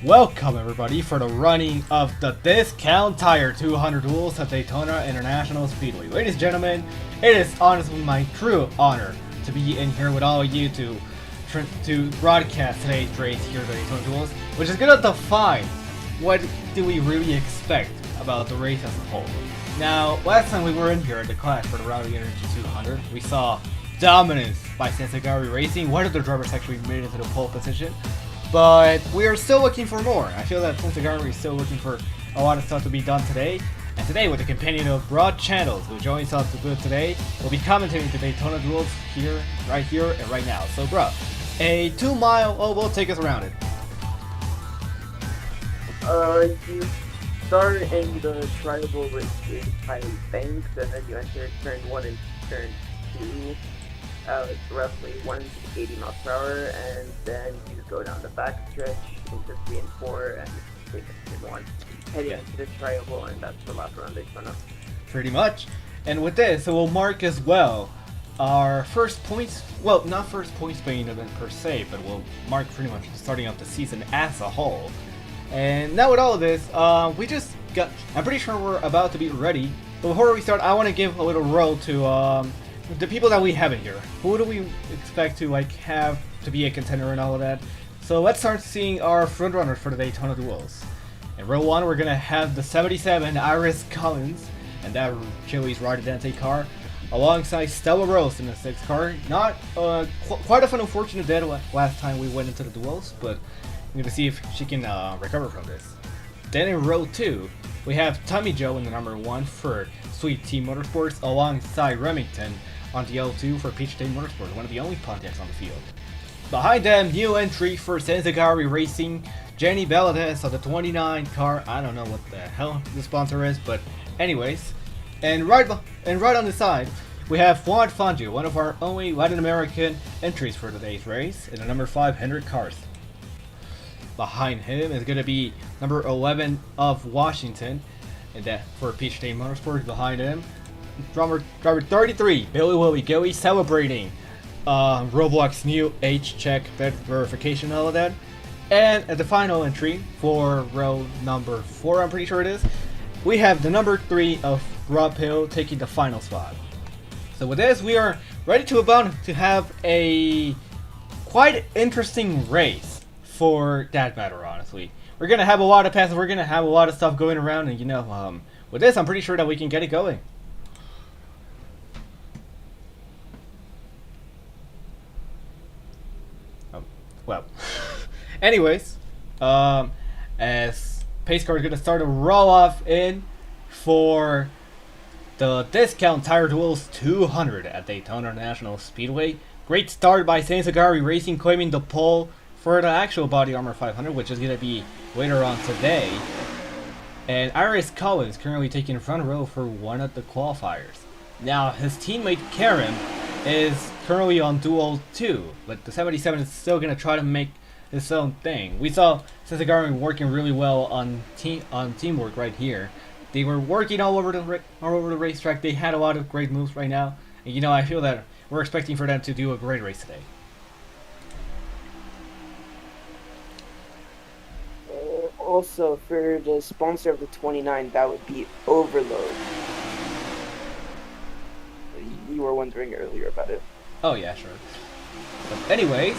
Welcome everybody for the running of the Discount Tire 200 Duels at Daytona International Speedway. Ladies and gentlemen, it is honestly my true honor to be in here with all of you to broadcast today's race here at the Daytona Duels, which is going to define what do we really expect about the race as a whole. Now, last time we were in here at the clash for the Rowdy Energy 200, we saw dominance by Sensagari Racing. One of the drivers actually made it to the pole position. But we are still looking for more. I feel that Sensagari is still looking for a lot of stuff to be done today. And today, with the companion of Broad Channels, who joins us to good today, we'll be commentating the Daytona Duels right here, and right now. So, bro, a 2 mile, we'll take us around it. You start in the tribal races by banks, and then you enter turn 1 and turn 2. It's roughly 180 miles per hour, and then you go down the back stretch into 3 and 4, and take it to 1, heading into the tribal, and that's the last round Daytona. Pretty much. And with this, it will mark as well our first points, well, not first points playing event per se, but will mark pretty much starting out the season as a whole. And now with all of this, I'm pretty sure we're about to be ready. But before we start, I want to give a little role to the people that we have in here. Who do we expect to have to be a contender and all of that? So let's start seeing our front runners for the Daytona Duels. In row 1, we're gonna have the 77 Iris Collins and that Chili's Ride Dante car, alongside Stella Rose in the 6th car. Not quite of an unfortunate death last time we went into the duels, but I'm gonna see if she can recover from this. Then in row 2, we have Tommy Joe in the number 1 for Sweet Tea Motorsports, alongside Remington on the L2 for Peach State Motorsports, one of the only Pontiacs on the field. Behind them, new entry for Sensagari Racing, Jenny Belades on the 29 car. I don't know what the hell the sponsor is, but anyways. And right on the side, we have Juan Fangio, one of our only Latin American entries for today's race, in the number 5 Hendrick cars. Behind him is going to be number 11 of Washington, and that for Peach State Motorsports. Behind him, driver 33, Billy Willie Gilly, celebrating Roblox new age check verification, all of that. And at the final entry for row number 4, I'm pretty sure it is, we have the number 3 of Rob Hill taking the final spot. So with this, we are ready to have a quite interesting race for that matter, honestly. We're going to have a lot of passes, we're going to have a lot of stuff going around, and with this, I'm pretty sure that we can get it going. Well, anyways, as pace car is going to start to roll off in for the Discount Tire Duels 200 at Daytona International Speedway. Great start by Sensagari Racing, claiming the pole for the actual Body Armor 500, which is going to be later on today. And Iris Collins currently taking front row for one of the qualifiers. Now, his teammate Karen is currently on Duel 2, but the 77 is still going to try to make his own thing. We saw Sensagari working really well on teamwork right here. They were working all over the racetrack. They had a lot of great moves right now. And I feel that we're expecting for them to do a great race today. Also, for the sponsor of the 29, that would be Overload. You were wondering earlier about it. Oh yeah, sure. But anyways,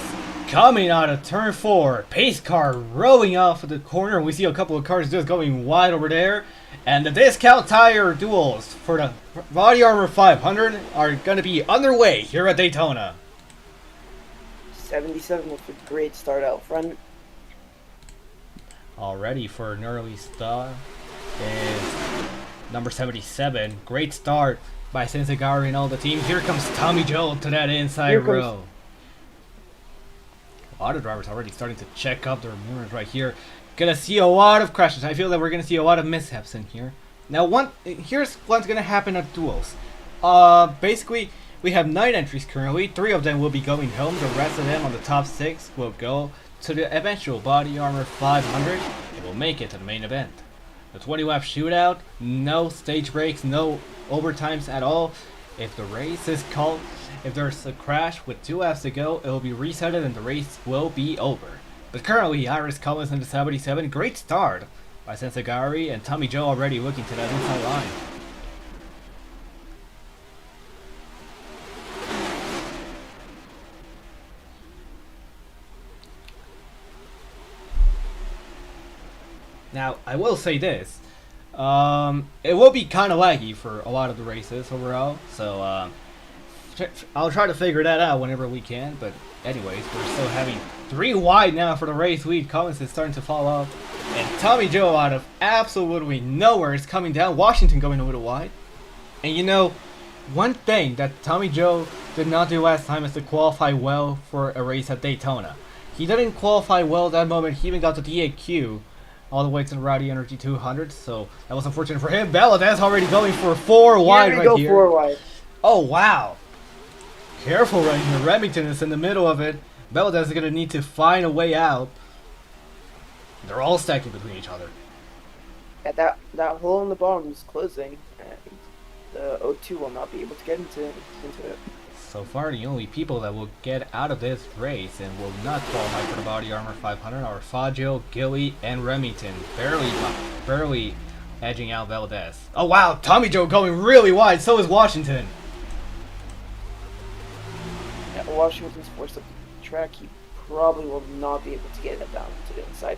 coming out of turn 4, pace car rolling off of the corner. We see a couple of cars just going wide over there. And the Discount Tire Duels for the Body Armor 500 are going to be underway here at Daytona. 77 with a great start out front. Already for an early start is number 77. Great start by Sensagari and all the team. Here comes Tommy Joe to that inside row. A lot of drivers already starting to check up their mirrors right here. Gonna see a lot of crashes. I feel that we're gonna see a lot of mishaps in here. Now, here's what's gonna happen at duels. Basically, we have 9 entries currently. 3 of them will be going home. The rest of them on the top 6 will go to the eventual Body Armor 500 and will make it to the main event. The 20-lap shootout, no stage breaks, no overtimes at all. If the race is called, if there's a crash with 2 laps to go, it will be resetted and the race will be over. But currently, Iris Collins in the 77, great start by Sensagari, and Tommy Joe already looking to that inside line. Now, I will say this. It will be kind of laggy for a lot of the races overall, so I'll try to figure that out whenever we can. But anyways, we're still having 3 wide now for the race lead. Collins is starting to fall off. And Tommy Joe out of absolutely nowhere is coming down. Washington going a little wide. And you know, one thing that Tommy Joe did not do last time is to qualify well for a race at Daytona. He didn't qualify well at that moment. He even got the DAQ all the way to the Rowdy Energy 200, so that was unfortunate for him. Valadez already going for 4 wide right here. 4 wide. Oh, wow. Careful right here. Remington is in the middle of it. Valadez is going to need to find a way out. They're all stacking between each other. Yeah, that hole in the bottom is closing, and the O2 will not be able to get into it. So far, the only people that will get out of this race and will not qualify for the Body Armor 500 are Faggio, Gilly, and Remington. Barely edging out Valdez. Oh wow, Tommy Joe going really wide, so is Washington. Yeah, Washington's forced up the track. He probably will not be able to get it down to the inside.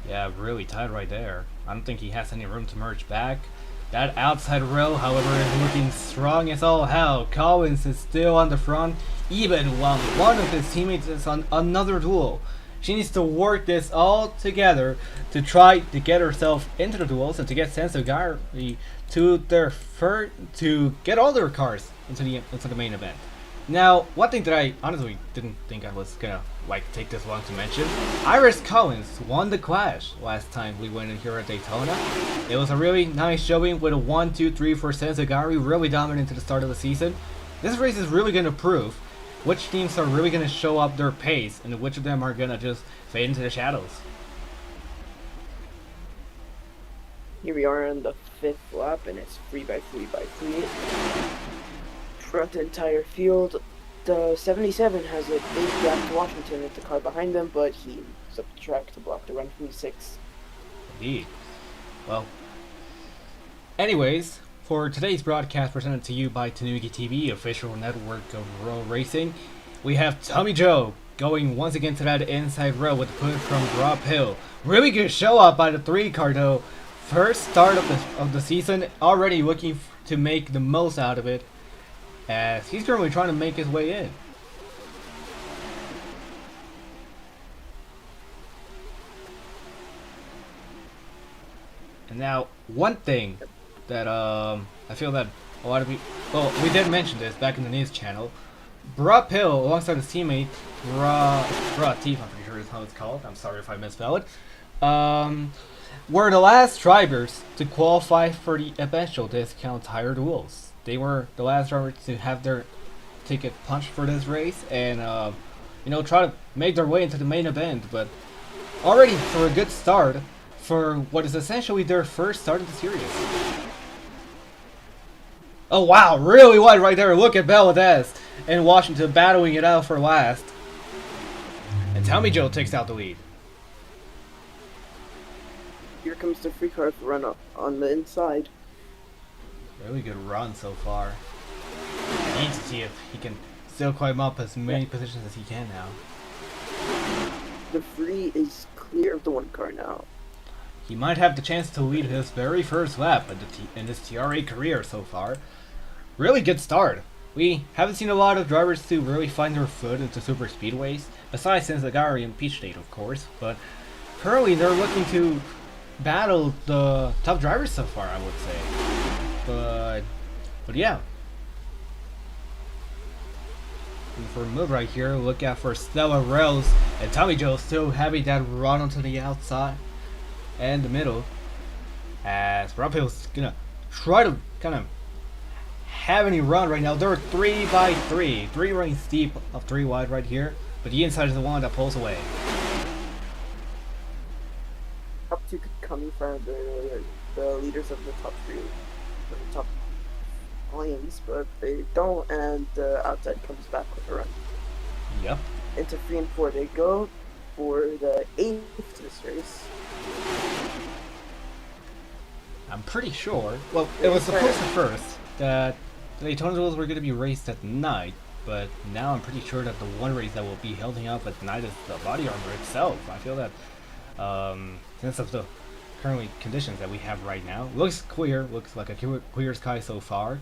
Yeah, really tight right there. I don't think he has any room to merge back. That outside row, however, is looking strong as all hell. Collins is still on the front, even while one of his teammates is on another duel. She needs to work this all together to try to get herself into the duels and to get Sensagari to get all their cars into the main event. Now, one thing that I honestly didn't think I was gonna take this long to mention, Iris Collins won the Clash last time we went in here at Daytona. It was a really nice showing with a 1-2-3 for Sensagari, really dominant to the start of the season. This race is really gonna prove which teams are really gonna show up their pace and which of them are gonna just fade into the shadows. Here we are on the 5th lap, and it's 3x3x3. Throughout the entire field, the 77 has a big gap to Washington with the car behind them, but he moves up the track to block the run from the 6. Indeed. Well, anyways, for today's broadcast presented to you by Tanuki TV, official network of road racing, we have Tommy Joe going once again to that inside row with the push from Drop Hill. Really good show up by the 3 car though. First start of the season, already looking to make the most out of it, as he's currently trying to make his way in. And now, one thing that I feel that a lot of people, well, we did mention this back in the news channel. Brad Pill, alongside his teammate, Brad Teeth, I'm pretty sure is how it's called. I'm sorry if I misspell it. Were the last drivers to qualify for the eventual discount tire duels. They were the last drivers to have their ticket punched for this race and, try to make their way into the main event. But already for a good start for what is essentially their first start of the series. Oh wow, really wide right there. Look at Valadez and Washington battling it out for last. And Tommy Joe takes out the lead. Here comes the free car run up on the inside. Really good run so far. I need to see if he can still climb up as many positions as he can now. The free is clear of the 1 car now. He might have the chance to lead his very first lap in his TRA career so far. Really good start. We haven't seen a lot of drivers to really find their foot into super speedways, besides Sensagari and Peach State, of course, but currently they're looking to battle the top drivers so far, I would say. But yeah. And for a move right here, look out for Stella Rose, and Tommy Joe still having that run onto the outside and the middle, as Raphael's gonna try to kind of have any run right now. They're 3x3, 3 running steep of 3 wide right here, but the inside is the one that pulls away. Top 2 could come in front of the leaders of the top 3, the top lanes, but they don't, and the outside comes back with a run. Yep. Into 3 and 4 they go. for the 8th to this race. I'm pretty sure. Well, it was supposed to first that the Daytona duels were going to be raced at night, but now I'm pretty sure that the one race that will be holding up at night is the body armor itself. I feel that since of the currently conditions that we have right now, looks clear, looks like a clear sky so far,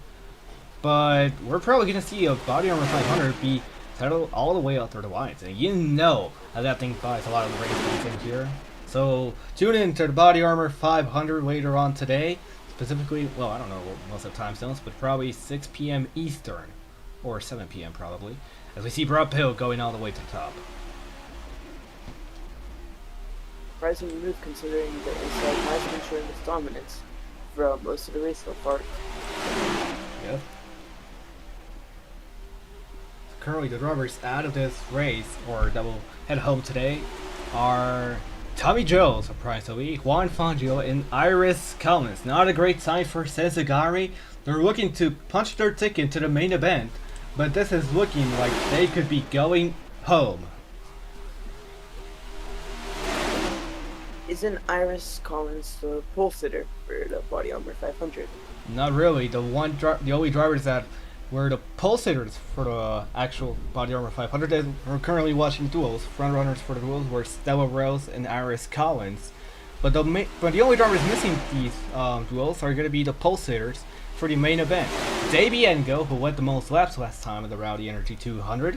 but we're probably going to see a body armor 500 be settled all the way out through the lines, and you know how that thing buys a lot of the race in here. So tune in to the Body Armor 500 later on today. Specifically, well, I don't know most of the time zones, but probably 6 p.m. Eastern, or 7 p.m. probably, as we see Rob Hill going all the way to the top. Surprising move considering the inside has been showing its dominance throughout most of the race so far. Yep. Currently, the drivers out of this race, or that will head home today, are Tommy Joe, surprisingly, Juan Fangio, and Iris Collins. Not a great sign for Sezagari. They're looking to punch their ticket to the main event, but this is looking like they could be going home. Isn't Iris Collins the pole sitter for the Body Armor 500? Not really. The only drivers that were the pole sitters for the actual Body Armor 500 that we're currently watching duels. Front runners for the duels were Stella Rose and Iris Collins. But the only drivers missing these duels are going to be the pole sitters for the main event. Daviengo, who went the most laps last time in the Rowdy Energy 200.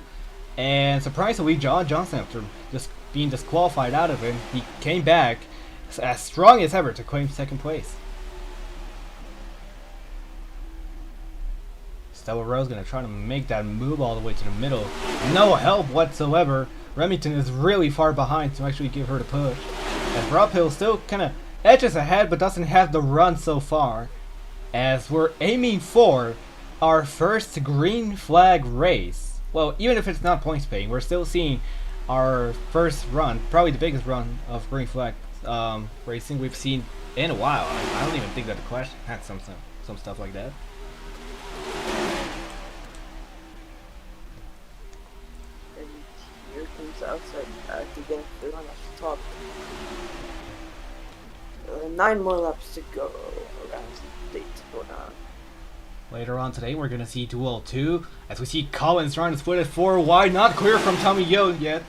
And surprisingly, John Johnson, after just being disqualified out of it, he came back as strong as ever to claim second place. Stella Rose going to try to make that move all the way to the middle. No help whatsoever. Remington is really far behind to actually give her the push. As Rob Hill still kind of edges ahead but doesn't have the run so far. As we're aiming for our first green flag race. Well, even if it's not points paying, we're still seeing our first run, probably the biggest run of green flag racing we've seen in a while. I don't even think that the Clash had some stuff like that. Outside to get the run up the top. 9 more laps to go around Daytona. Later on today, we're going to see Duel 2, as we see Collins trying to split it 4 wide, not clear from Tommy Yo yet,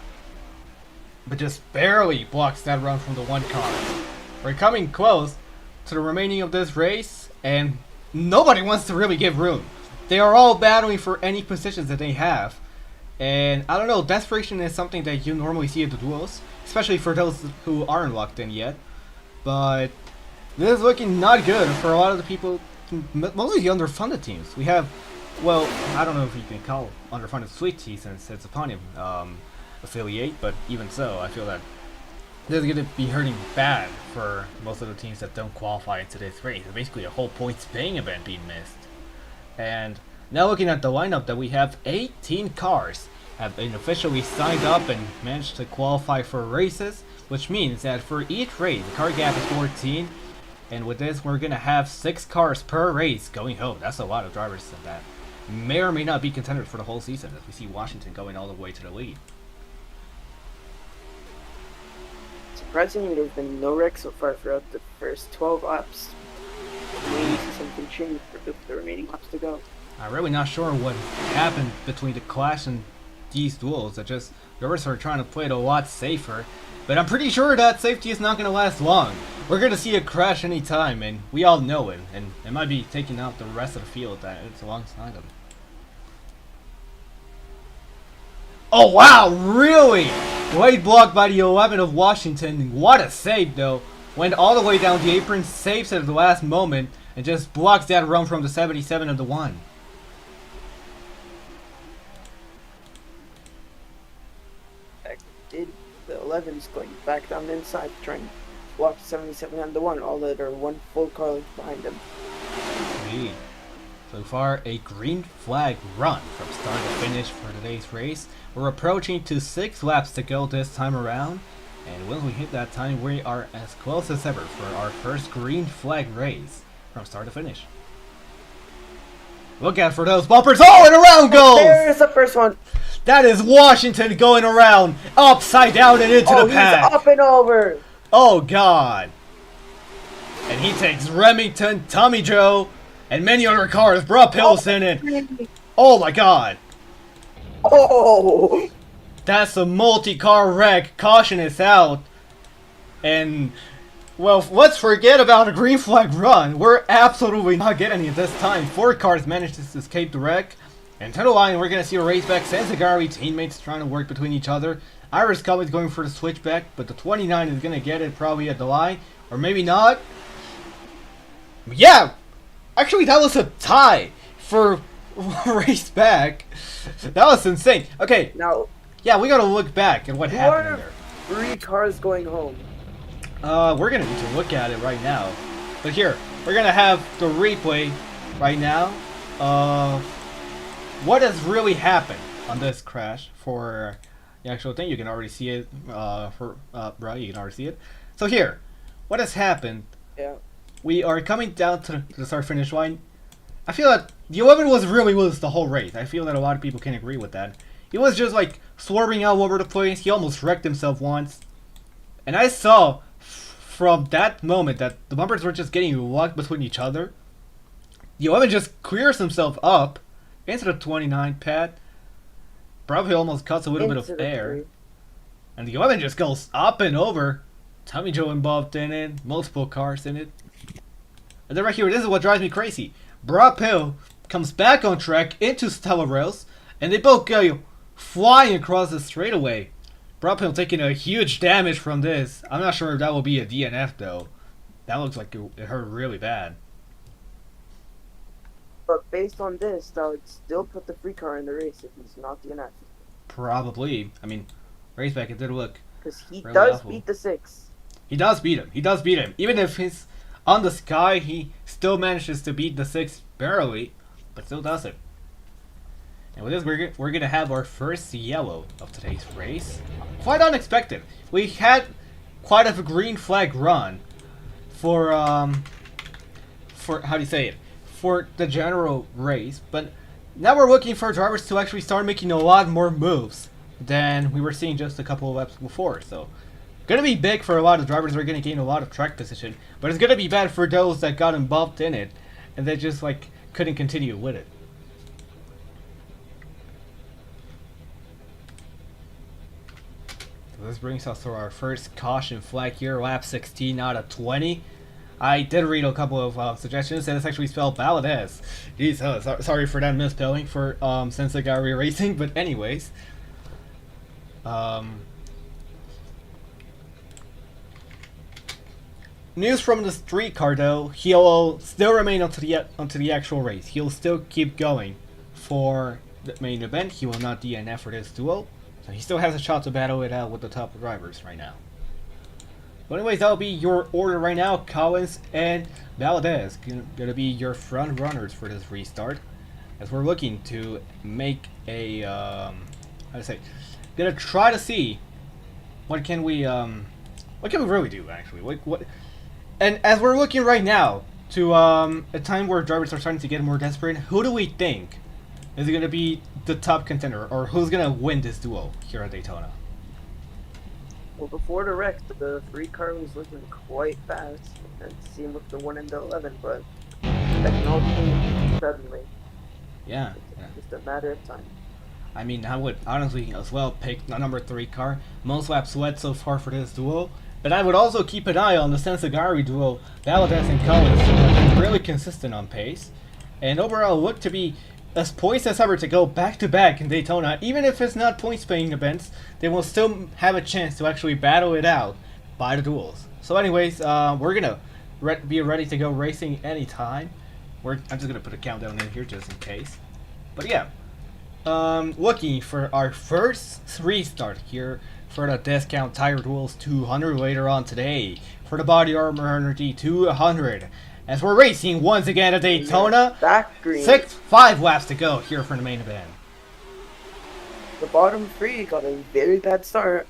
but just barely blocks that run from the one car. We're coming close to the remaining of this race, and nobody wants to really give room. They are all battling for any positions that they have. And I don't know, desperation is something that you normally see at the duels, especially for those who aren't locked in yet. But this is looking not good for a lot of the people, mostly the underfunded teams. We have, well, I don't know if you can call underfunded Sweet Tea since it's a Ponium affiliate, but even so, I feel that this is going to be hurting bad for most of the teams that don't qualify into this race. It's basically a whole points paying event being missed. And now looking at the lineup, that we have 18 cars have been officially signed up and managed to qualify for races, which means that for each race, the car gap is 14, and with this, we're going to have 6 cars per race going home. That's a lot of drivers that may or may not be contenders for the whole season, as we see Washington going all the way to the lead. Surprisingly, there's been no wrecks so far throughout the first 12 laps. Maybe something changed for the remaining laps to go. I'm really not sure what happened between the Clash and these duels. That just drivers are trying to play it a lot safer, but I'm pretty sure that safety is not going to last long. We're going to see a crash anytime, and we all know it, and it might be taking out the rest of the field that it's alongside them. Oh wow, really? Late block by the 11 of Washington. What a save though. Went all the way down the apron, saves it at the last moment, and just blocks that run from the 77 of the 1. The 11's going back down the inside, trying to block 77 and the 1, all that are one full car length behind them. Indeed. So far, a green flag run from start to finish for today's race. We're approaching to 6 laps to go this time around, and once we hit that time, we are as close as ever for our first green flag race from start to finish. Look out for those bumpers! Oh, and around goes! There's the first one! That is Washington going around upside down and into the he's pack. up and over. Oh god. And he takes Remington, Tommy Joe, and many other cars. Brad Hill's in it. Oh my god. Oh. That's a multi-car wreck. Caution is out. And, well, let's forget about a green flag run. We're absolutely not getting any this time. 4 cars managed to escape the wreck. And to the line, we're going to see a race back. Sanzagari teammates trying to work between each other. Iris Cummings going for the switchback, but the 29 is going to get it probably at the line. Or maybe not. Yeah! Actually, that was a tie for race back. That was insane. Okay. Now, yeah, we got to look back at what happened there. 3 cars going home. We're going to need to look at it right now. But here, we're going to have the replay right now. What has really happened on this crash for the actual thing. You can already see it, bro, you can already see it. So here, what has happened? Yeah. We are coming down to the start-finish line. I feel that the 11 was really loose the whole race. I feel that a lot of people can agree with that. He was just like swerving all over the place. He almost wrecked himself once. And I saw from that moment that the bumpers were just getting locked between each other. The 11 just clears himself up into the 29 pad. Probably almost cuts a little bit of air. And the 11 just goes up and over. Tommy Joe involved in it. Multiple cars in it. And then right here, this is what drives me crazy. Brad Hill comes back on track into Stella Rails. And they both go flying across the straightaway. Brad Hill taking a huge damage from this. I'm not sure if that will be a DNF though. That looks like it hurt really bad. But based on this, that would still put the free car in the race if he's not DNF. Probably. I mean, raceback, it did look because he really does awful. beat the 6. He does beat him. He does beat him. Even if he's on the sky, he still manages to beat the 6 barely, but still does it. And with this, we're going to have our first yellow of today's race. Quite unexpected. We had quite a green flag run for how do you say it? For the general race, but now we're looking for drivers to actually start making a lot more moves than we were seeing just a couple of laps before. So, gonna be big for a lot of drivers. They're gonna gain a lot of track position, but it's gonna be bad for those that got involved in it and they just like couldn't continue with it. So this brings us to our first caution flag here, lap 16 out of 20. I did read a couple of suggestions, and it's actually spelled Valadez. Jeez, sorry for that misspelling for Sensagari Racing, but anyways. News from the street car though, he'll still remain onto the actual race. He'll still keep going for the main event. He will not DNF for this duel, so he still has a shot to battle it out with the top drivers right now. But anyways, that'll be your order right now. Collins and Valadez gonna be your front runners for this restart, as we're looking to make a how to say, gonna try to see what can we really do actually. What and as we're looking right now to a time where drivers are starting to get more desperate, who do we think is gonna be the top contender, or who's gonna win this duel here at Daytona? Well, before the wreck, the free car was looking quite fast, and same with the 1 and the 11, but technology suddenly. Yeah. It's just a matter of time. I mean, I would honestly as well pick the number 3 car. Most laps led so far for this duel, but I would also keep an eye on the Sensagari duel. Valadez and Collins have been really consistent on pace, and overall look to be as poised as ever to go back-to-back in Daytona. Even if it's not points-paying events, they will still have a chance to actually battle it out by the duels. So anyways, we're going to be ready to go racing anytime. I'm just going to put a countdown in here just in case. But yeah, looking for our first restart here for the Discount Tire Duels 200 later on today. For the Body Armor Energy 200. As we're racing once again at Daytona, 5 laps to go here for the main event. The bottom 3 got a very bad start.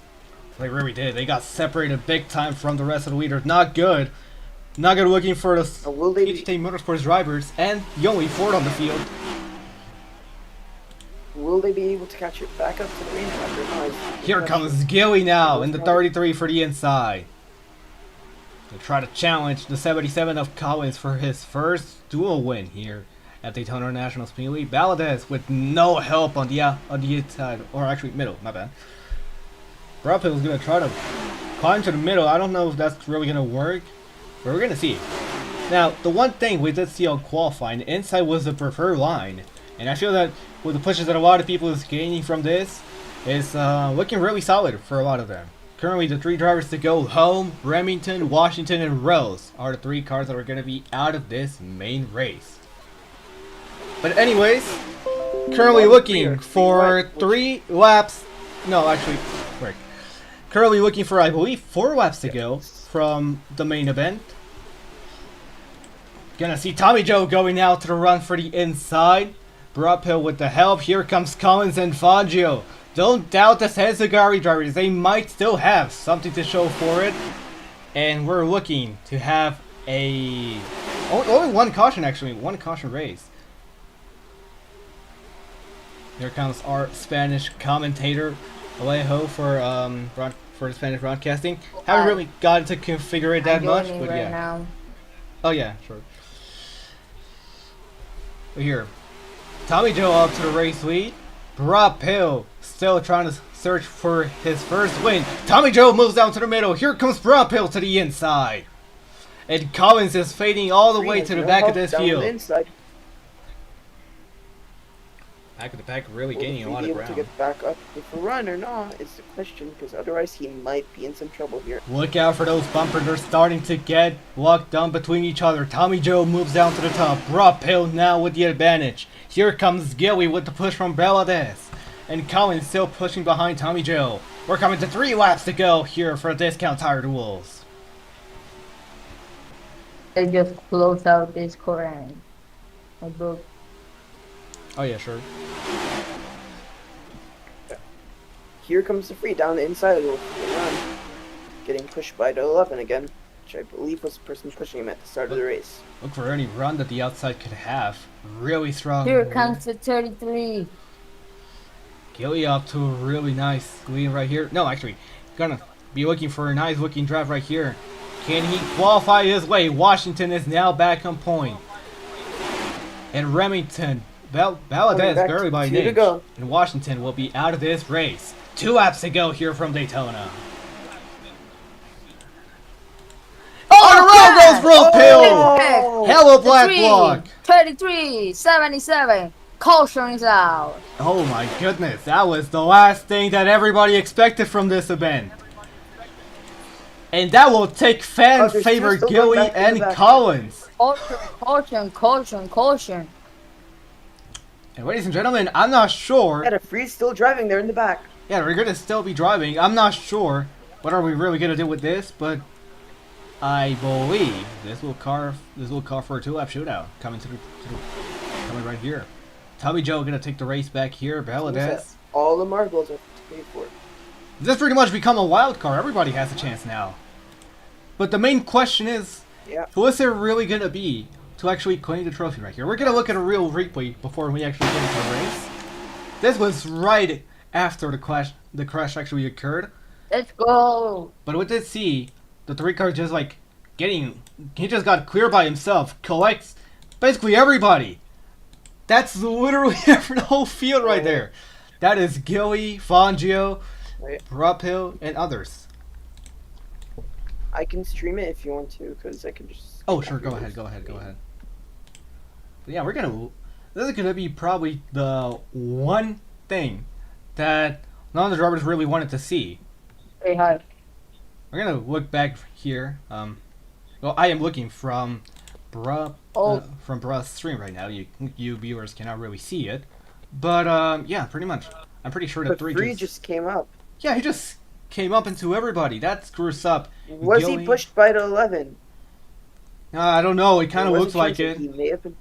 They really did. They got separated big time from the rest of the leaders. Not good. Not good looking for the HT Motorsports drivers and the only Ford on the field. Will they be able to catch it back up to the range after noise? Here comes Gilly now in the 33 for the inside. To try to challenge the 77 of Collins for his first duel win here at Daytona National Speedway. Valadez with no help on the inside, or actually middle, my bad. Bruphill is going to try to climb to the middle. I don't know if that's really going to work, but we're going to see. Now, the one thing we did see on qualifying, the inside was the preferred line. And I feel that with the pushes that a lot of people is gaining from this, it's looking really solid for a lot of them. Currently, the 3 drivers to go home, Remington, Washington, and Rose are the 3 cars that are going to be out of this main race. But anyways, currently looking for 3 laps. No, actually, wait. Currently looking for, I believe, 4 laps to go from the main event. Gonna see Tommy Joe going out to the run for the inside. Bruphill with the help. Here comes Collins and Fangio. Don't doubt the Senzigari drivers. They might still have something to show for it. And we're looking to have a... only one caution, actually. One caution race. Here comes our Spanish commentator, Alejo, for the Spanish broadcasting. Haven't really gotten to configure it that much, but yeah. Now. Oh yeah, sure. But here, Tommy Joe up to the race lead. Bruphill still trying to search for his first win. Tommy Joe moves down to the middle. Here comes Bruphill to the inside. And Collins is fading all the way to the back of this field. Back of the pack really gaining a lot of ground. To get back up with a run or not is the question, because otherwise he might be in some trouble here. Look out for those bumpers. They're starting to get locked down between each other. Tommy Joe moves down to the top. Bruphill now with the advantage. Here comes Gilly with the push from Valadez. And Collins still pushing behind Tommy Joe. We're coming to 3 laps to go here for Discount Tire Duels. They just close out this corner. Oh yeah, sure. Here comes the free down the inside of the run. Getting pushed by the 11 again, which I believe was the person pushing him at the start of the race. Look for any run that the outside could have. Really strong. Here comes the 33. Gilly up to a really nice lead right here. No, actually, gonna be looking for a nice looking drive right here. Can he qualify his way? Washington is now back on point. And Remington, Valadez barely by an inch. And Washington will be out of this race. 2 laps to go here from Daytona. Oh, the road goes Bruphill! Hello, Black Block! 33, 77. Caution is out. Oh my goodness, that was the last thing that everybody expected from this event. And that will take fan favorite Gilly and Collins. Caution. And ladies and gentlemen, I'm not sure. Yeah, the free's still driving there in the back. Yeah, we're gonna still be driving. I'm not sure what are we really gonna do with this, but I believe this will call for a 2-lap shootout coming coming right here. Tommy Joe gonna take the race back here. Valadez. All the marbles are paid for. This pretty much become a wild card. Everybody has a chance now. But the main question is, who is it really gonna be to actually claim the trophy right here? We're gonna look at a real replay before we actually get into the race. This was right after the crash actually occurred. Let's go. But we did see the 3 cars just like he just got clear by himself, collects basically everybody. That's literally the whole field right there. That is Gilly, Fangio, Bruphill, and others. I can stream it if you want to, because I can just... Oh, sure, go ahead. But yeah, this is gonna be probably the one thing that none of the drivers really wanted to see. Hey, hi. We're gonna look back here. Well, I am looking from Bruh's stream right now. You viewers cannot really see it, but yeah, pretty much. I'm pretty sure that 3 just came up. Yeah, he just came up into everybody. That screws up. Was he pushed by the 11? I don't know. It kind of looks like it. He may have been...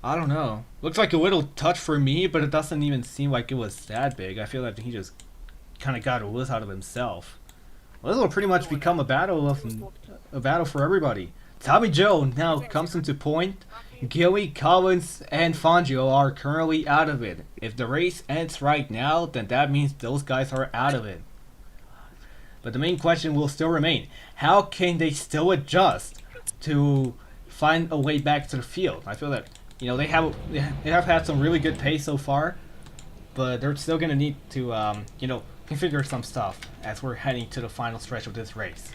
I don't know. Looks like a little touch for me, but it doesn't even seem like it was that big. I feel like he just kind of got a whiz out of himself. Well, this will pretty much become a battle for everybody. Tommy Joe now comes into point. Gilly, Collins, and Fangio are currently out of it. If the race ends right now, then that means those guys are out of it. But the main question will still remain. How can they still adjust to find a way back to the field? I feel that they have had some really good pace so far, but they're still gonna need to configure some stuff as we're heading to the final stretch of this race.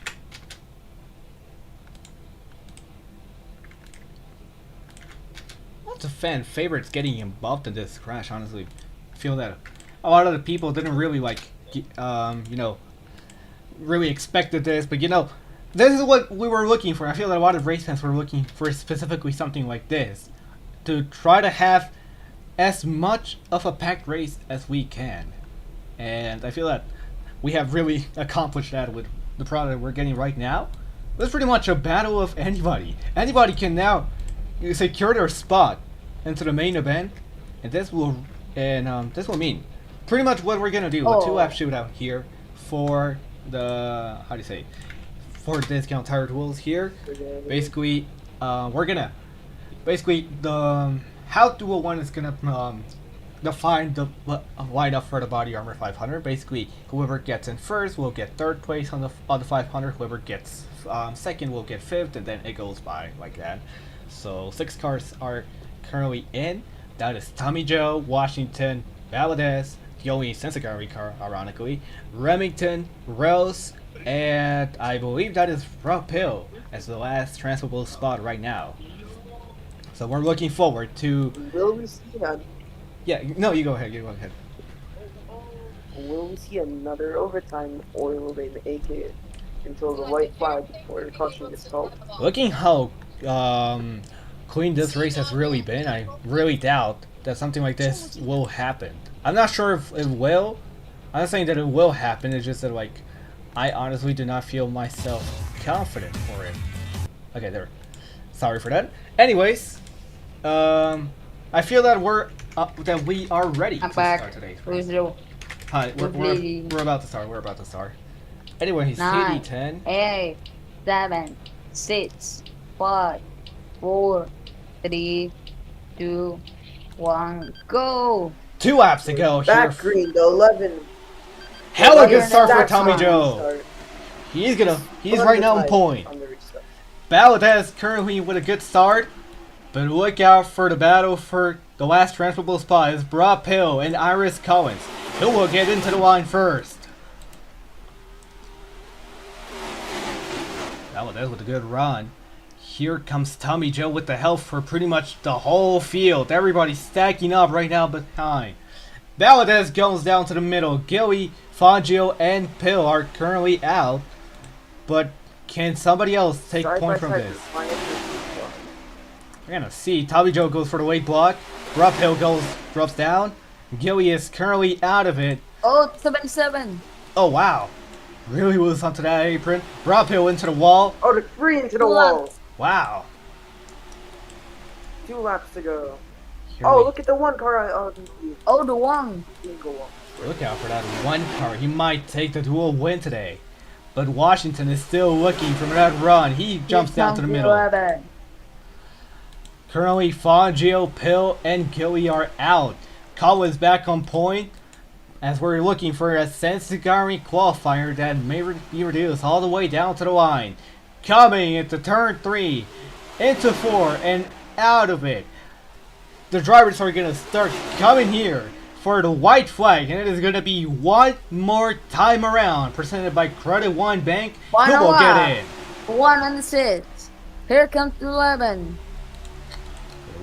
Lots of fan favorites getting involved in this crash. Honestly, I feel that a lot of the people didn't really really expected this, but this is what we were looking for. I feel that a lot of race fans were looking for specifically something like this, to try to have as much of a packed race as we can. And I feel that we have really accomplished that with the product we're getting right now. It's pretty much a battle of anybody. Anybody can now secure their spot into the main event, and this will mean pretty much what we're gonna do. A 2-lap shootout here for the for discount tire duels here. Basically, we're gonna the how duel 1 is gonna define the lineup for the body armor 500. Basically, whoever gets in first will get third place on the 500. Whoever gets second will get fifth, and then it goes by like that. So 6 cars are currently in. That is Tommy Joe, Washington, Valadez, the only Sensagari car, ironically, Remington, Rose, and I believe that is Rob Hill as the last transferable spot right now. So we're looking forward to. Will we see Yeah, no, you go ahead. Will we see another overtime, or will they make it until the white flag before the caution is called? Looking how clean this race has really been, I really doubt that something like this will happen. I'm not sure if it will. I'm not saying that it will happen. It's just that I honestly do not feel myself confident for it. Okay, there. Sorry for that. Anyways, I feel that we are ready to start today's race. Hi, we're about to start. We're about to start. Anyways, 9, 10. 8, 7, 6, 5, 4, 3, 2, 1, go! 2 laps to go here. Back green, the 11. Hella good start for That's Tommy fine. Joe. He's right now on point. On the restart. Valadez currently with a good start, but look out for the battle for the last transferable spot is Rob Hill and Iris Collins. Who will get into the line first? Valadez with a good run. Here comes Tommy Joe with the help for pretty much the whole field. Everybody's stacking up right now behind. Valadez goes down to the middle. Gilly, Fangio, and Pill are currently out. But can somebody else take point from this? We're gonna see. Tommy Joe goes for the weight block. Rob Hill drops down. Gilly is currently out of it. Oh, 77. Oh wow. Really was onto that apron. Rob Hill into the wall. Oh, the 3 into the wall. Wow. 2 laps to go. Here Oh, we- look at the 1 car. Oh, the one. Look out for that 1 car. He might take the dual win today. But Washington is still looking for that run. He jumps down to the middle. 11. Currently, Fangio, Pill, and Gilly are out. Collins back on point as we're looking for a Sensagari qualifier that may be reduced all the way down to the line. Coming into turn 3, into 4, and out of it. The drivers are going to start coming here for the white flag, and it is going to be one more time around, presented by Credit One Bank. Who will get in? 1 on the 6. Here comes 11.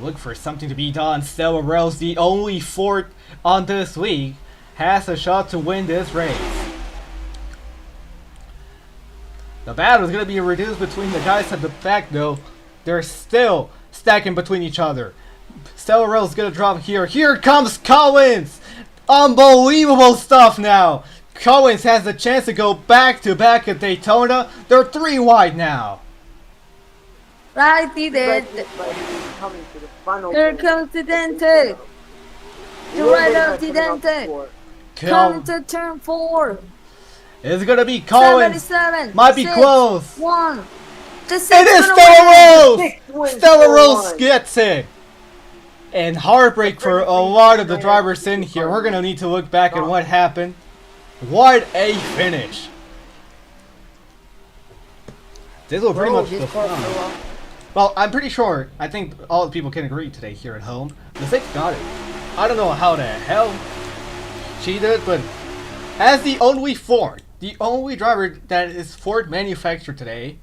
Look for something to be done. Stella Rose, the only fort on this week, has a shot to win this race. The battle is going to be reduced between the guys at the back, though. They're still stacking between each other. Stella Rose is going to drop here. Here comes Collins! Unbelievable stuff now. Collins has a chance to go back-to-back at Daytona. They're 3 wide now. Right, he did. Coming to the final Here turn. comes the Dente. The right of the Dente. Coming to turn 4. It's going to be Collins. 77. Might be 6, close. 1. It is Stella Rose! Stella Rose gets it! And heartbreak for a lot of the drivers in here. We're gonna need to look back at what happened. What a finish! This will pretty much define. Well, I'm pretty sure, I think all the people can agree today here at home. The 6 got it. I don't know how the hell she did, but as the only driver that is Ford manufactured today,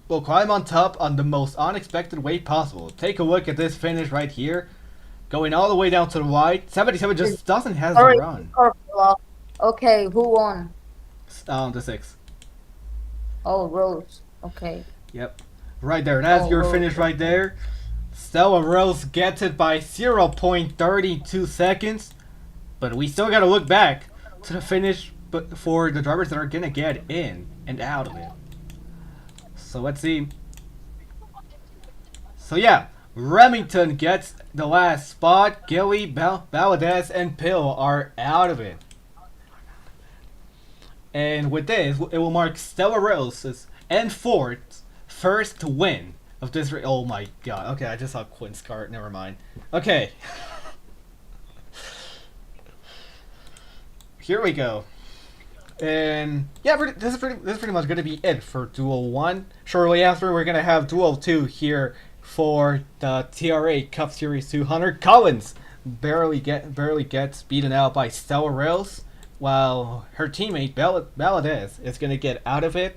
will climb on top on the most unexpected way possible. Take a look at this finish right here. Going all the way down to the right. 77 just doesn't have the run. Okay, who won? The 6. Oh, Rose. Okay. Yep. Right there. That's your finish right there. Stella Rose gets it by 0.32 seconds. But we still gotta look back to the finish for the drivers that are gonna get in and out of it. So let's see. So yeah, Remington gets the last spot. Gilly, Valadez, and Pill are out of it. And with this, it will mark Stella Rose's and Ford's first win of this. Oh my god. Okay, I just saw Quinn's card. Never mind. Okay. Here we go. And yeah, this is pretty much going to be it for Duel 1. Shortly after, we're going to have Duel 2 here for the TRA Cup Series 200. Collins barely gets beaten out by Stella Rose, while her teammate Valadez is going to get out of it,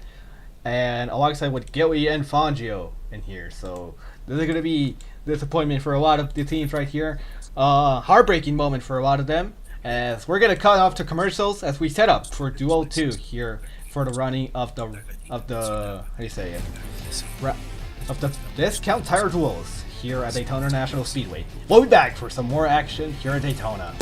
and alongside with Gilly and Fangio in here. So this is going to be disappointment for a lot of the teams right here. Heartbreaking moment for a lot of them, as we're going to cut off to commercials as we set up for Duel 2 here for the running of the how do you say it? Of the discount tire duels here at Daytona National Speedway. We'll be back for some more action here at Daytona.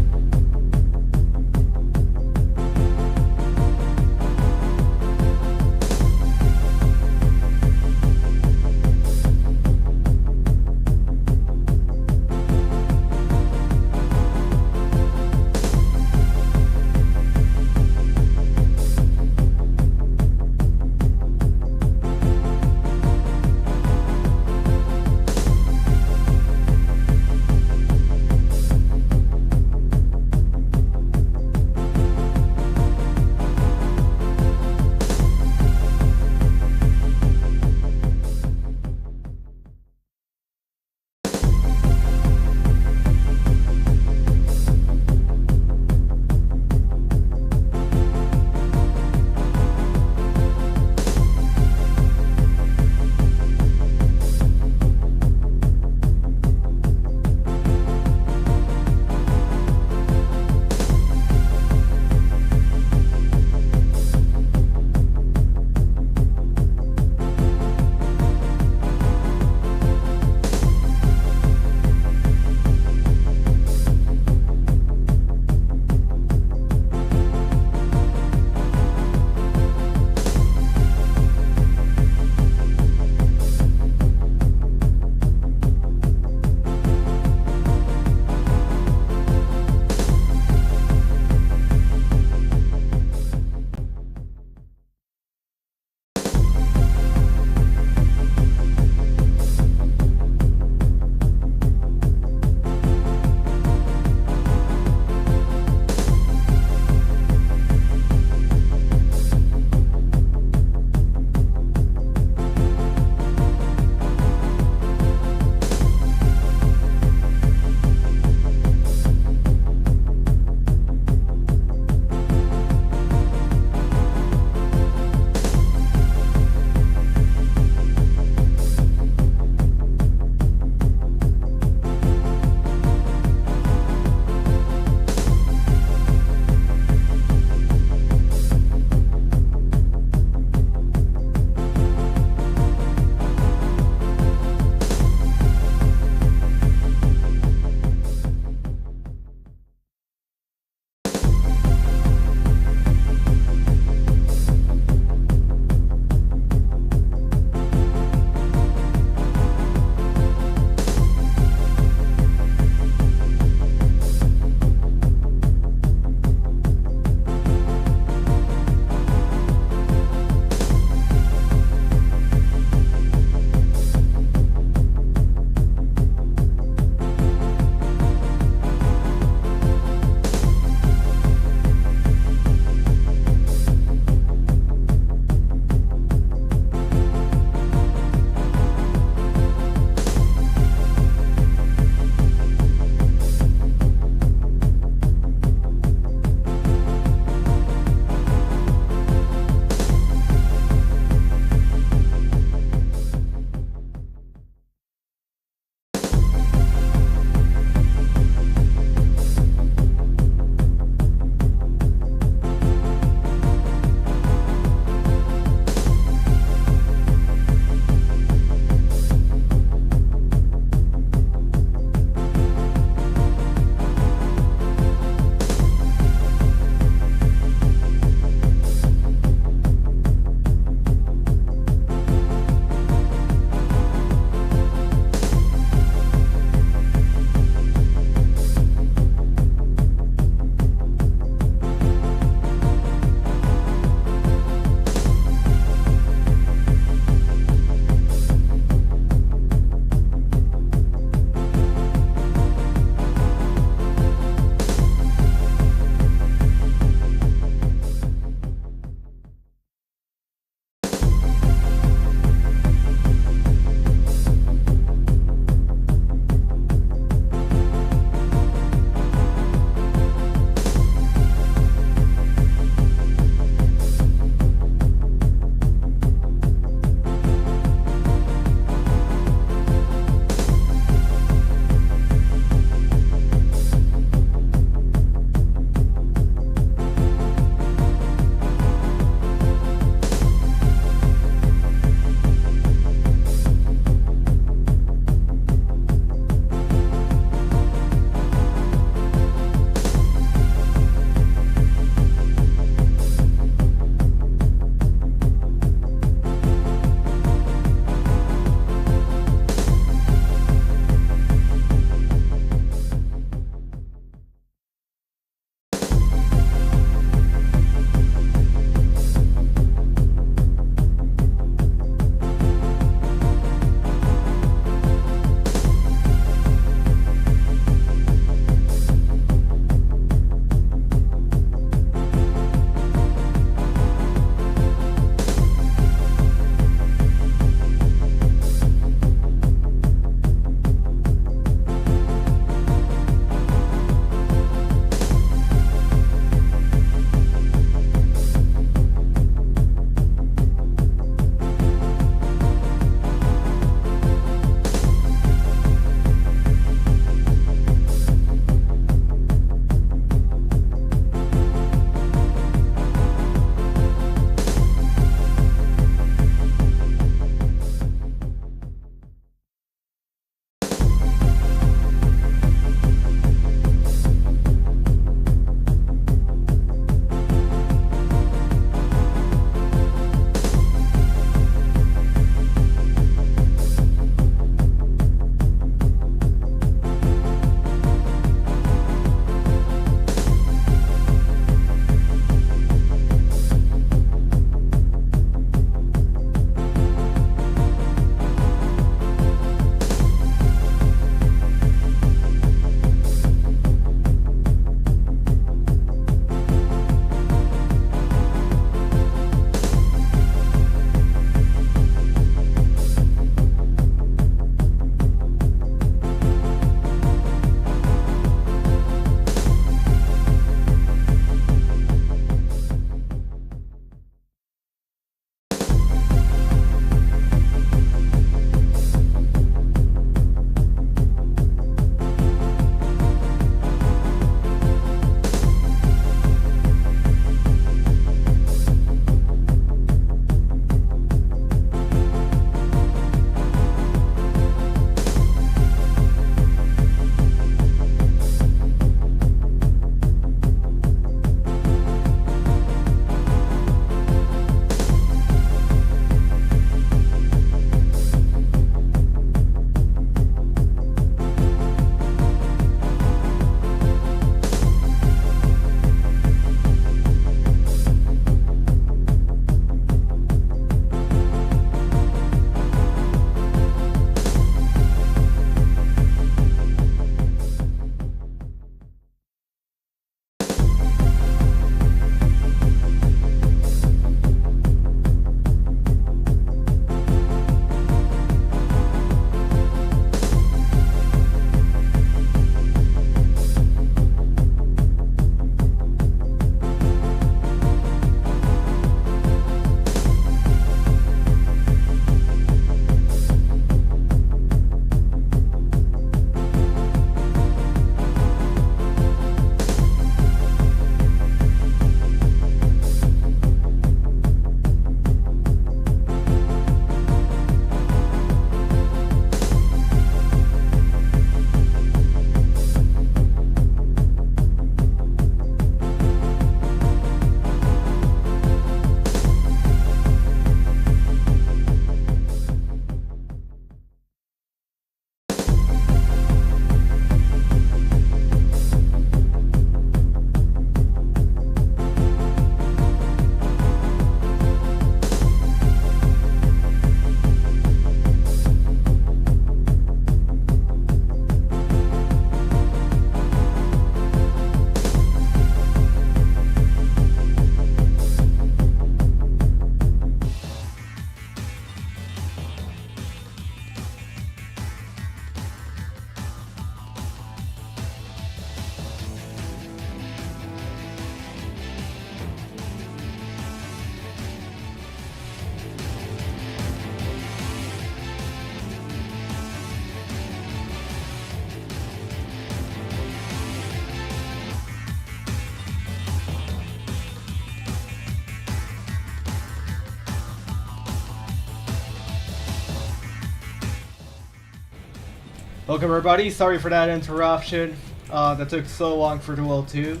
Welcome everybody, sorry for that interruption. That took so long for Duel 2.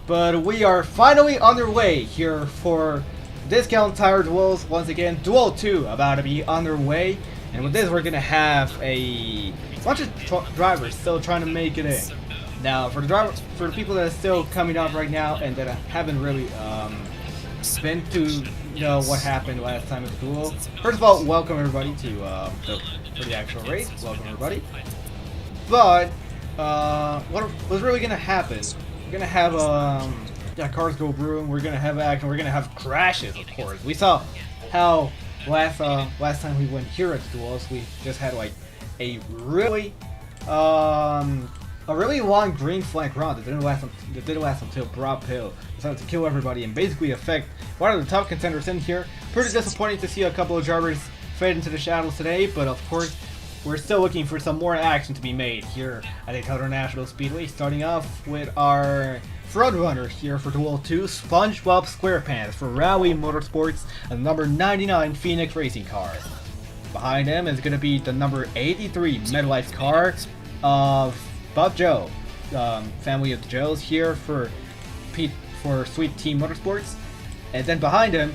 But we are finally underway here for Discount Tire Duels. Once again, Duel 2 about to be underway. And with this, we're going to have a bunch of drivers still trying to make it in. Now, for the people that are still coming up right now and that haven't really been to know what happened last time at the duel. First of all, welcome everybody to for the actual race. Welcome everybody. But what was really gonna happen? We're gonna have cars go boom. We're gonna have action. We're gonna have crashes, of course. We saw how last time we went here at the duels, we just had like a really long green flag run that didn't last until Broad Hill decided to kill everybody and basically affect one of the top contenders in here. Pretty disappointing to see a couple of drivers fade into the shadows today, but of course we're still looking for some more action to be made here at Daytona National Speedway. Starting off with our front runner here for Duel 2, SpongeBob SquarePants for Rally Motorsports, a number 99 Phoenix racing car. Behind him is going to be the number 83 MetLife car of Bob Joe, family of the Joes here for Sweet Team Motorsports. And then behind him,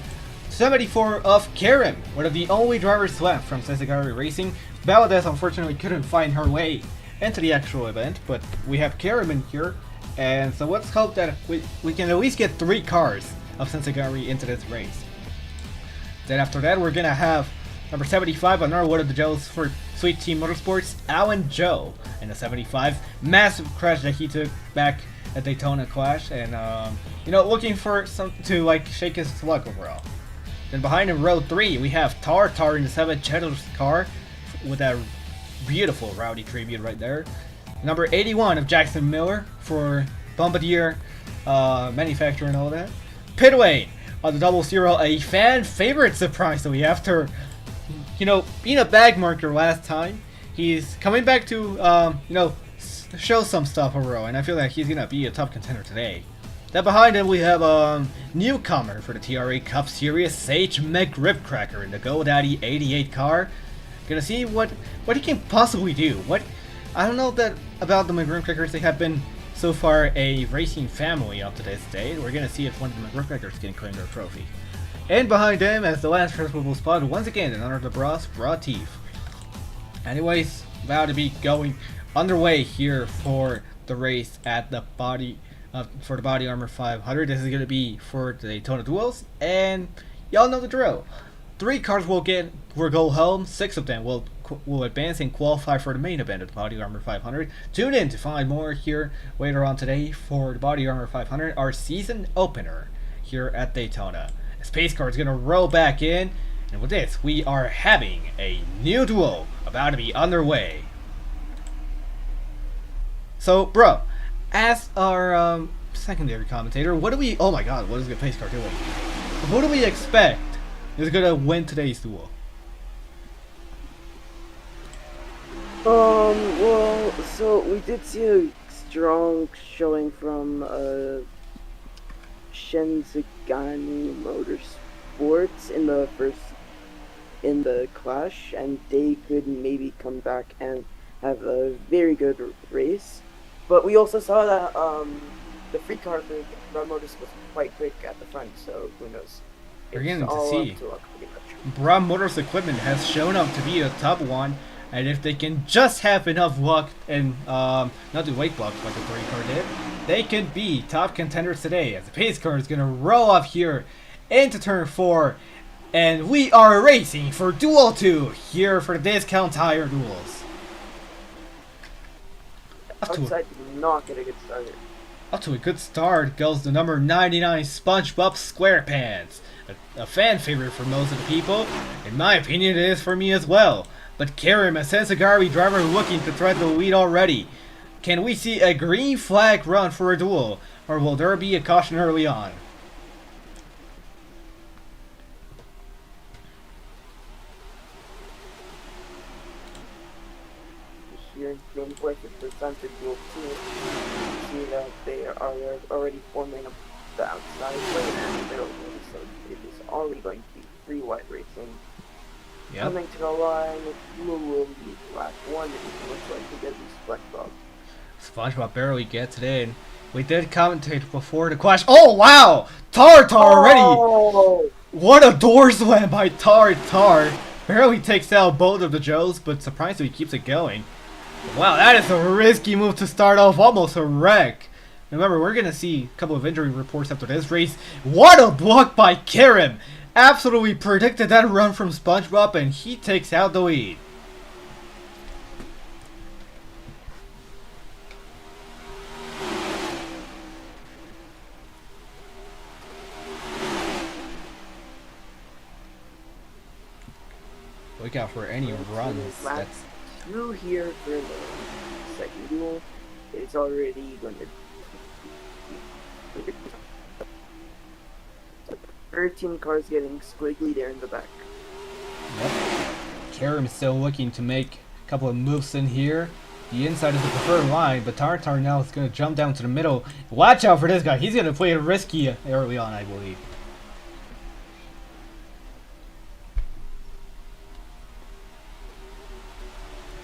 74 of Karen, one of the only drivers left from Sensegari Racing. Valadez unfortunately couldn't find her way into the actual event, but we have Karen in here, and so let's hope that we can at least get 3 cars of Sensegari into this race. Then after that, we're gonna have number 75, another one of the Joes for Sweet Team Motorsports, Alan Joe, in the 75. Massive crash that he took back at Daytona Clash, and looking for some to like shake his luck overall. Then behind him, row 3, we have Tartar in the 7 Cheddar's car with that beautiful Rowdy tribute right there. Number 81 of Jackson Miller for Bombardier manufacturer and all that. Pitway on the 00, a fan favorite surprise that we after being a bag marker last time. He's coming back to show some stuff overall, and I feel like he's gonna be a top contender today. Then behind him we have a newcomer for the TRA Cup Series, Sage McRibcracker in the GoDaddy 88 car. Gonna see what he can possibly do. I don't know that about the McRibcrackers. They have been so far a racing family up to this date. We're gonna see if one of the McRibcrackers can claim their trophy. And behind him, as the last transferable spot, once again another of the Bros, Raw Teeth. Anyways, about to be going underway here for the race at the body armor 500. This is going to be for the Daytona Duels, and y'all know the drill. 3 cars will go home, 6 of them will advance and qualify for the main event of the Body Armor 500. Tune in to find more here later on today for the Body Armor 500, our season opener here at Daytona. As pace car is going to roll back in, and with this, we are having a new duel about to be underway. So, bro, as our secondary commentator, oh my god, what is the pace car doing? Who do we expect is gonna win today's duel? Well, so we did see a strong showing from Shenzagani Motorsports in the clash, and they could maybe come back and have a very good race. But we also saw that the free car for Broad Motors was quite quick at the front, so who knows? We're getting to see. Broad Motors equipment has shown up to be a top one, and if they can just have enough luck and not do weight blocks like the 3 car did, they can be top contenders today, as the pace car is going to roll off here into turn 4, and we are racing for Duel 2 here for the Discount Tire Duels. Outside did not get a good start. Up to a good start goes the number 99 SpongeBob SquarePants, a fan favorite for most of the people. In my opinion, it is for me as well. But Karim, a Sensegari driver looking to thread the lead already. Can we see a green flag run for a duel, or will there be a caution early on? Here, being working for Center Duel 2, see that they are already forming the outside lane and the middle lane, so it is already going to be free wide racing. Yep. Coming to the line, Duel will be last one, and it looks like he gets his SpongeBob. SpongeBob barely gets it in. We did commentate before the clash. Oh wow! Tartar already! Oh! What a door slam by Tartar! Barely takes out both of the Joes, but surprisingly keeps it going. Wow, that is a risky move to start off, almost a wreck. Remember, we're gonna see a couple of injury reports after this race. What a block by Karim! Absolutely predicted that run from SpongeBob, and he takes out the lead. Look out for any runs. That's 2 here for the second duel. It's already going to 13 cars getting squiggly there in the back. Yep. Karim still looking to make a couple of moves in here. The inside is the preferred line, but Tartar now is going to jump down to the middle. Watch out for this guy. He's going to play it risky early on, I believe.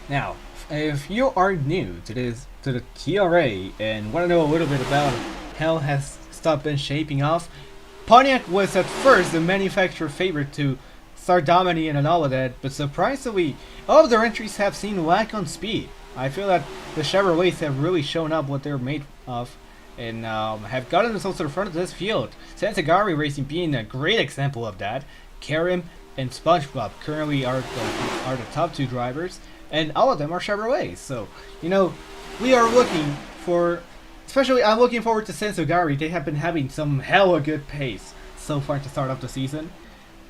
Now, if you are new to the TRA and want to know a little bit about how has stuff been shaping off, Pontiac was at first the manufacturer favorite to start dominating and all of that, but surprisingly, all of their entries have seen lack on speed. I feel that the Chevrolets have really shown up what they're made of and have gotten themselves to the front of this field. Sensagari Racing being a great example of that. Karim and SpongeBob currently are the top 2 drivers, and all of them are Chevrolets. So, you know, we are looking for, especially I'm looking forward to Sensagari. They have been having some hella good pace so far to start off the season.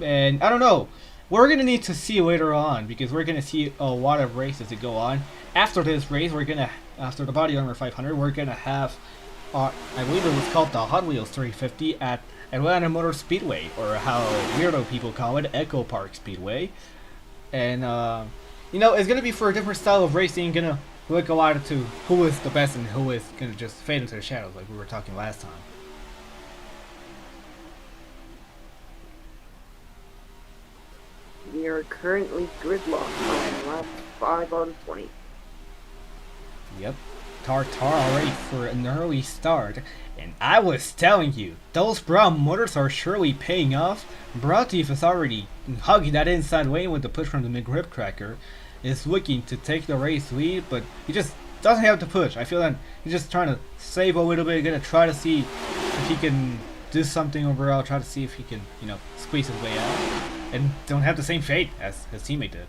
And I don't know, we're going to need to see later on, because we're going to see a lot of races that go on. After this race, after the Body Armor 500, we're going to have, I believe it was called the Hot Wheels 350 at Atlanta Motor Speedway, or how weirdo people call it, Echo Park Speedway. And, you know, it's going to be for a different style of racing, going to look a lot to who is the best and who is going to just fade into the shadows like we were talking last time. We are currently gridlocked on lap 5 out of 20. Yep, Tartar already for an early start, and I was telling you, those brown motors are surely paying off. Bratif is already hugging that inside lane with the push from the mid-grip tracker, is looking to take the race lead, but he just doesn't have to push. I feel that he's just trying to save a little bit, gonna try to see if he can do something overall, try to see if he can, you know, squeeze his way out, and don't have the same fate as his teammate did.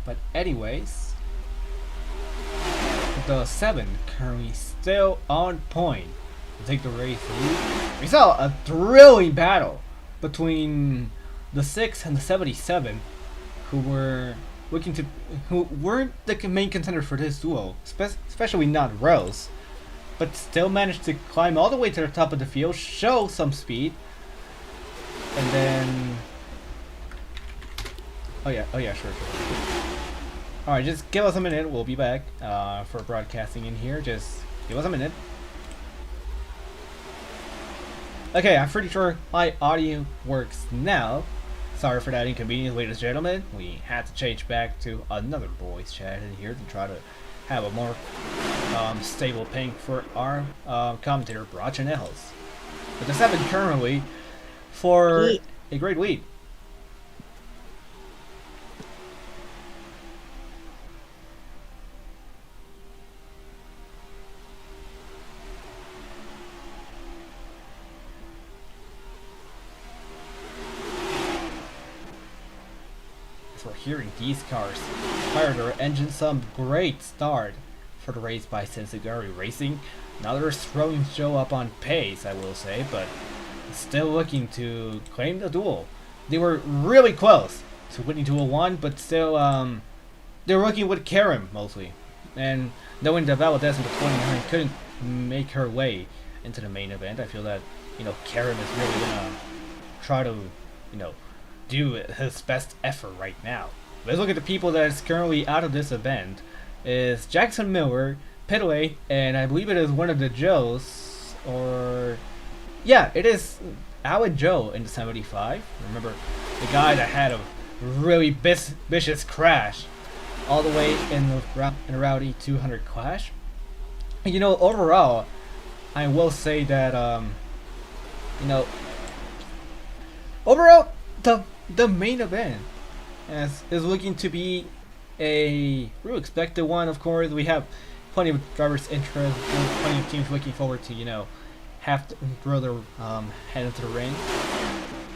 But anyways, the 7 currently still on point to take the race lead. We saw a thrilling battle between the 6 and the 77, who weren't the main contender for this duel, especially not Rose, but still managed to climb all the way to the top of the field, show some speed, and then oh yeah, sure. Alright, just give us a minute. We'll be back for broadcasting in here. Just give us a minute. Okay, I'm pretty sure my audio works now. Sorry for that inconvenience, ladies and gentlemen. We had to change back to another voice chat in here to try to have a more stable ping for our commentator, Broch and Ehls. But the 7 currently for a great lead. For hearing these cars fire their engines, some great start for the race by Sensagari Racing. Now they're throwing Joe up on pace, I will say, but still looking to claim the duel. They were really close to winning Duel 1, but still they're working with Karim mostly, and knowing that Valdez in the 29 couldn't make her way into the main event, I feel that, you know, Karim is really gonna try to, you know, do his best effort right now. Let's look at the people that is currently out of this event. Is Jackson Miller, Pitaway, and I believe it is one of the Joes, or yeah, it is Alan Joe in the 75. Remember the guy that had a really vicious crash all the way in the Route E200 clash. You know, overall, I will say that you know, overall the main event is looking to be a real expected one. Of course, we have plenty of drivers' interest, plenty of teams looking forward to, you know, have to throw their head into the ring.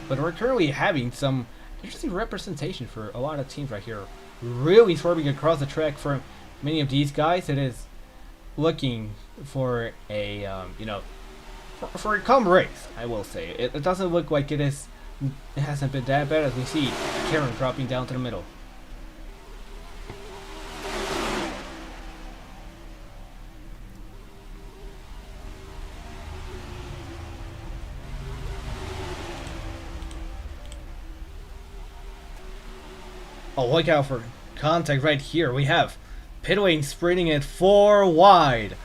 But we're currently having some interesting representation for a lot of teams right here. Really swerving across the track for many of these guys. It is looking for a you know, for a calm race. I will say it doesn't look like it is. It hasn't been that bad, as we see Karen dropping down to the middle. Oh, look out for contact right here. We have Pitway sprinting it 4 wide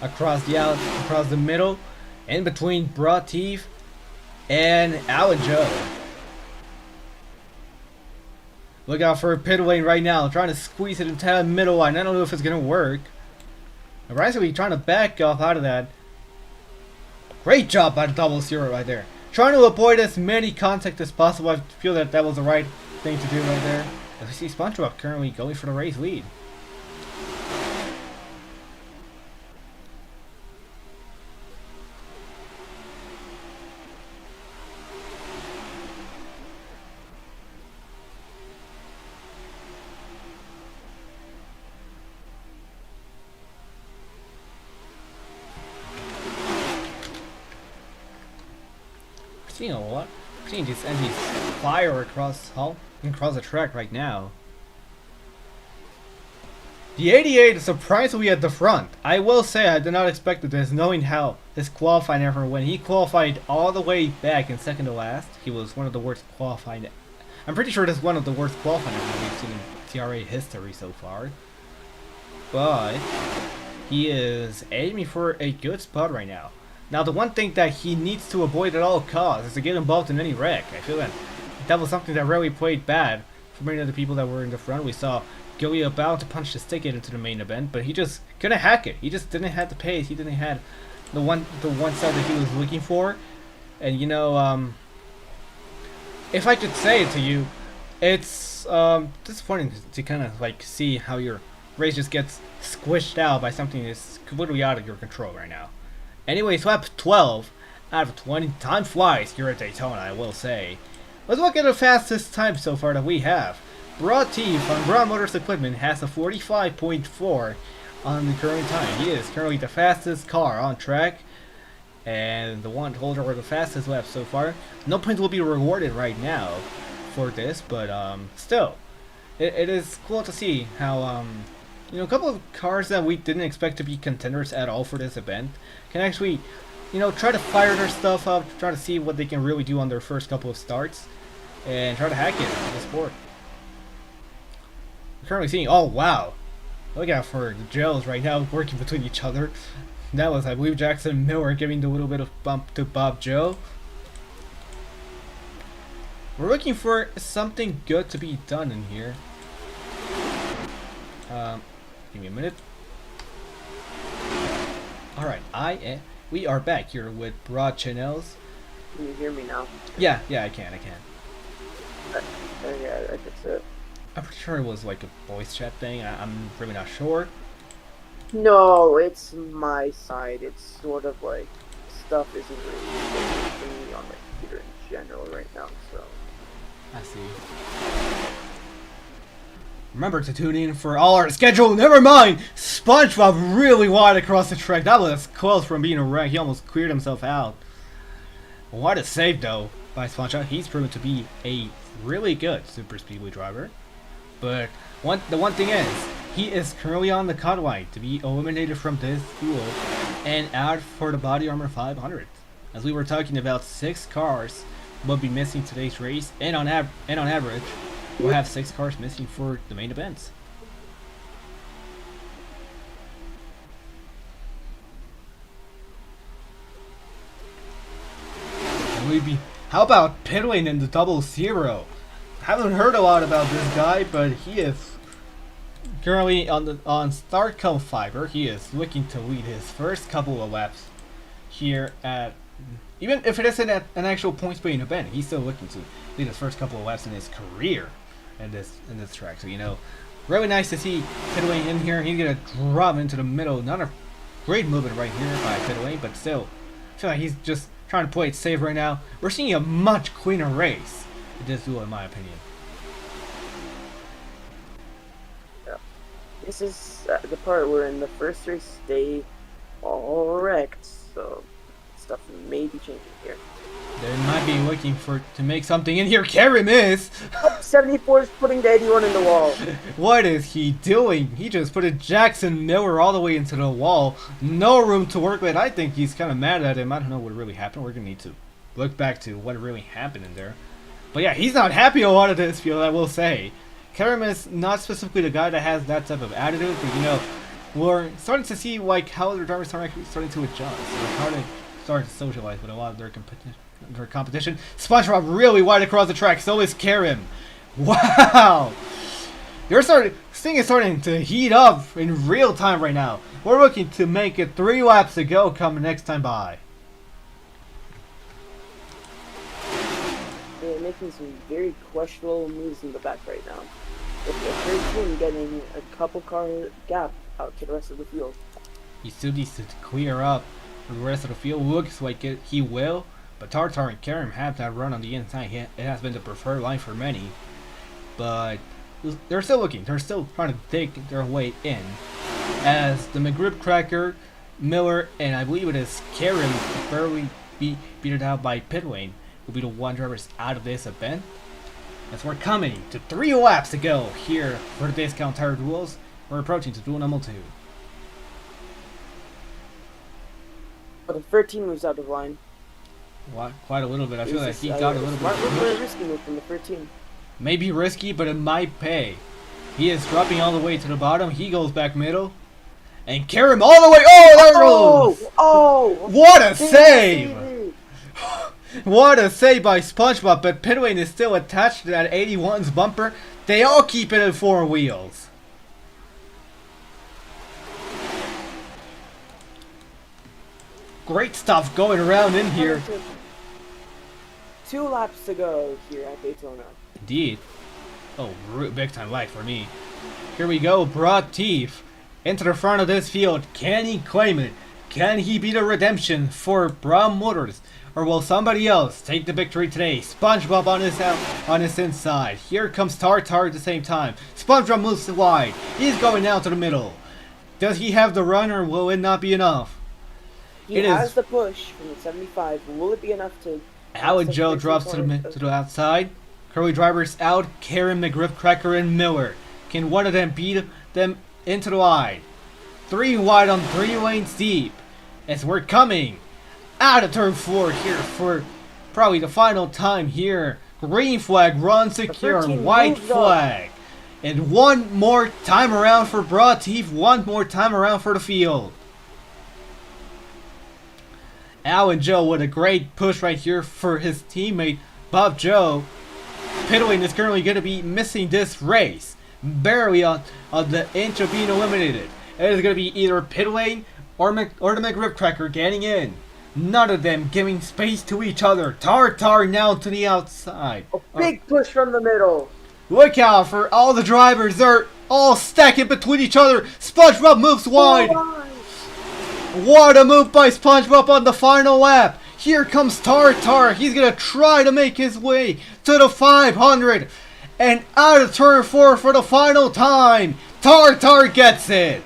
across the middle, in between Bratif and Alajo. Look out for Pitway right now, trying to squeeze it into the middle line. I don't know if it's gonna work. Rising trying to back off out of that. Great job by the double zero right there. Trying to avoid as many contact as possible. I feel that that was the right thing to do right there. As we see SpongeBob currently going for the race lead. We're seeing a lot. We're seeing these engines fire across the track right now. The 88 is surprisingly at the front. I will say I did not expect this, knowing how his qualifying effort went. He qualified all the way back in second to last. He was one of the worst qualifying. I'm pretty sure this is one of the worst qualifying efforts we've seen in TRA history so far. But he is aiming for a good spot right now. Now, the one thing that he needs to avoid at all costs is to get involved in any wreck. I feel that was something that really played bad for many of the people that were in the front. We saw Gilly about to punch his ticket into the main event, but he just couldn't hack it. He just didn't have the pace. He didn't have the one side that he was looking for. And you know, if I could say it to you, it's disappointing to kind of like see how your race just gets squished out by something that's completely out of your control right now. Anyway, lap 12 out of 20. Time flies here at Daytona, I will say. Let's look at the fastest time so far that we have. Broad Teeth on Broad Motors Equipment has a 45.4 on the current time. He is currently the fastest car on track and the one holder for the fastest lap so far. No points will be rewarded right now for this, but still, it is cool to see how you know, a couple of cars that we didn't expect to be contenders at all for this event can actually, you know, try to fire their stuff up, try to see what they can really do on their first couple of starts, and try to hack it in the sport. We're currently seeing, oh wow, look out for the gels right now working between each other. That was, I believe, Jackson Miller giving the little bit of bump to Bob Joe. We're looking for something good to be done in here. Give me a minute. Alright, we are back here with Broad Channels. Can you hear me now? Yeah, I can. Yeah, that's it. I'm pretty sure it was like a voice chat thing. I'm really not sure. No, it's my side. It's sort of like stuff isn't really for me on my computer in general right now, so. I see. Remember to tune in for all our schedule. Never mind! SpongeBob really wide across the track. That was close from being a wreck. He almost cleared himself out. What a save, though, by SpongeBob. He's proven to be a really good super speedway driver. But the one thing is, he is currently on the cut line to be eliminated from this duel and out for the Body Armor 500. As we were talking about, 6 cars will be missing today's race, and on average, we'll have 6 cars missing for the main events. How about Pitwin in the 00? Haven't heard a lot about this guy, but he is currently on start come fiber. He is looking to lead his first couple of laps here at, even if it isn't at an actual points paying event, he's still looking to lead his first couple of laps in his career in this track. So, you know, really nice to see Pitwin in here. He's gonna drop into the middle. Not a great movement right here by Pitwin, but still, I feel like he's just trying to play it safe right now. We're seeing a much cleaner race in this duel, in my opinion. Yeah. This is the part where in the first race they all wrecked, so stuff may be changing here. They might be looking to make something in here. Karim is! 74 is putting the 81 in the wall. What is he doing? He just put a Jackson Miller all the way into the wall. No room to work with. I think he's kind of mad at him. I don't know what really happened. We're going to need to look back to what really happened in there. But yeah, he's not happy a lot of this field, I will say. Karim is not specifically the guy that has that type of attitude, but you know, we're starting to see like how their drivers are actually starting to adjust. Like how they start to socialize with a lot of their competition. SpongeBob really wide across the track, so is Karim. Wow! This thing is starting to heat up in real time right now. We're looking to make it 3 laps to go come next time by. They're making some very questionable moves in the back right now. With the 13 getting a couple car gap out to the rest of the field. He still needs to clear up the rest of the field. Looks like he will. But Tartar and Karim have that run on the inside. It has been the preferred line for many. But they're still looking. They're still trying to take their way in. As the McGrip Cracker, Miller, and I believe it is Karim barely beaten out by Pitwin, will be the one drivers out of this event. As we're coming to 3 laps to go here for the Discount Tire Duels. We're approaching to duel number 2. But the 13 moves out of line. Quite a little bit. I feel like he got a little bit. Very risky move from the 13. Maybe risky, but it might pay. He is dropping all the way to the bottom. He goes back middle. And Karim all the way. Oh, there goes! Oh! What a save! What a save by SpongeBob, but Pitwin is still attached to that 81's bumper. They all keep it at 4 wheels. Great stuff going around in here. 2 laps to go here at Daytona. Indeed. Oh, big time light for me. Here we go, Broad Teeth into the front of this field. Can he claim it? Can he be the redemption for Brown Motors? Or will somebody else take the victory today? SpongeBob on his inside. Here comes Tartar at the same time. SpongeBob moves wide. He's going down to the middle. Does he have the run, or will it not be enough? He has the push from the 75. Will it be enough to... Alan Joe drops to the outside. Curly drivers out. Karim, McGriff, Cracker, and Miller. Can one of them beat them into the wide? 3 wide on 3 lanes deep. As we're coming out of turn 4 here for probably the final time here. Green flag, run secure. White flag. And one more time around for Broad Teeth. One more time around for the field. Al and Joe with a great push right here for his teammate Bob Joe. Pitwin is currently going to be missing this race. Barely on the inch of being eliminated. It is going to be either Pitwin or the McRib Cracker getting in. None of them giving space to each other. Tartar now to the outside. A big push from the middle. Look out for all the drivers. They're all stacking between each other. SpongeBob moves wide. What a move by SpongeBob on the final lap. Here comes Tartar. He's going to try to make his way to the 500. And out of turn 4 for the final time. Tartar gets it.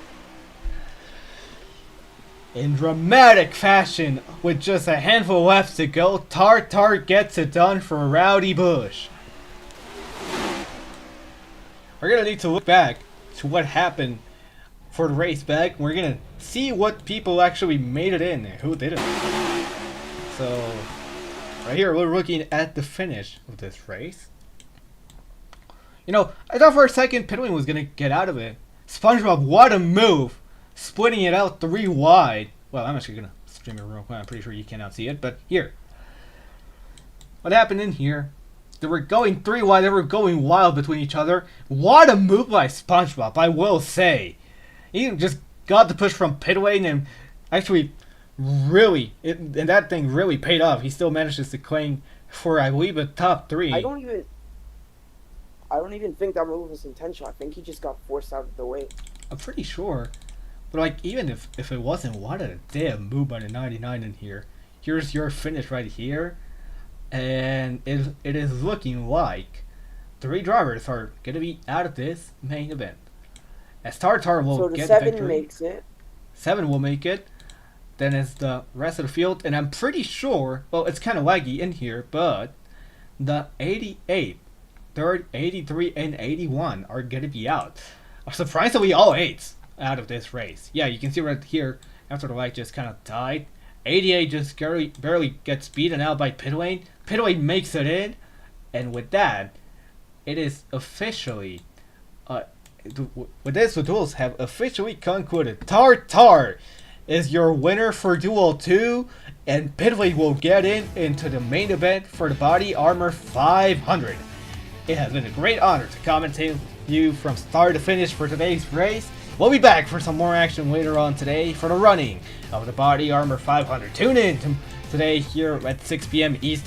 In dramatic fashion, with just a handful of laps to go, Tartar gets it done for Rowdy Bush. We're going to need to look back to what happened for the race back. We're going to see what people actually made it in and who didn't. So, right here we're looking at the finish of this race. You know, I thought for a second Pitwin was gonna get out of it. SpongeBob, what a move! Splitting it out 3 wide. Well, I'm actually gonna stream it real quick. I'm pretty sure you cannot see it, but here. What happened in here? They were going 3 wide. They were going wild between each other. What a move by SpongeBob, I will say. He just got the push from Pitwin and actually really, and that thing really paid off. He still manages to claim for, I believe, a top 3. I don't even think that move was intentional. I think he just got forced out of the way. I'm pretty sure. But like, even if it wasn't, what a damn move by the 99 in here. Here's your finish right here. And it is looking like 3 drivers are going to be out of this main event. As Tartar will get the victory. So the 7 makes it. 7 will make it. Then it's the rest of the field. And I'm pretty sure, well, it's kind of laggy in here, but the 88, 3rd, 83, and 81 are going to be out. Surprisingly, all 8s out of this race. Yeah, you can see right here, after the light just kind of died. 88 just barely gets beaten out by Pitwin. Pitwin makes it in. And with that, it is officially... with this, the duels have officially concluded. Tartar is your winner for Duel 2. And Pitwin will get into the main event for the Body Armor 500. It has been a great honor to commentate you from start to finish for today's race. We'll be back for some more action later on today for the running of the Body Armor 500. Tune in today here at 6 p.m. Eastern.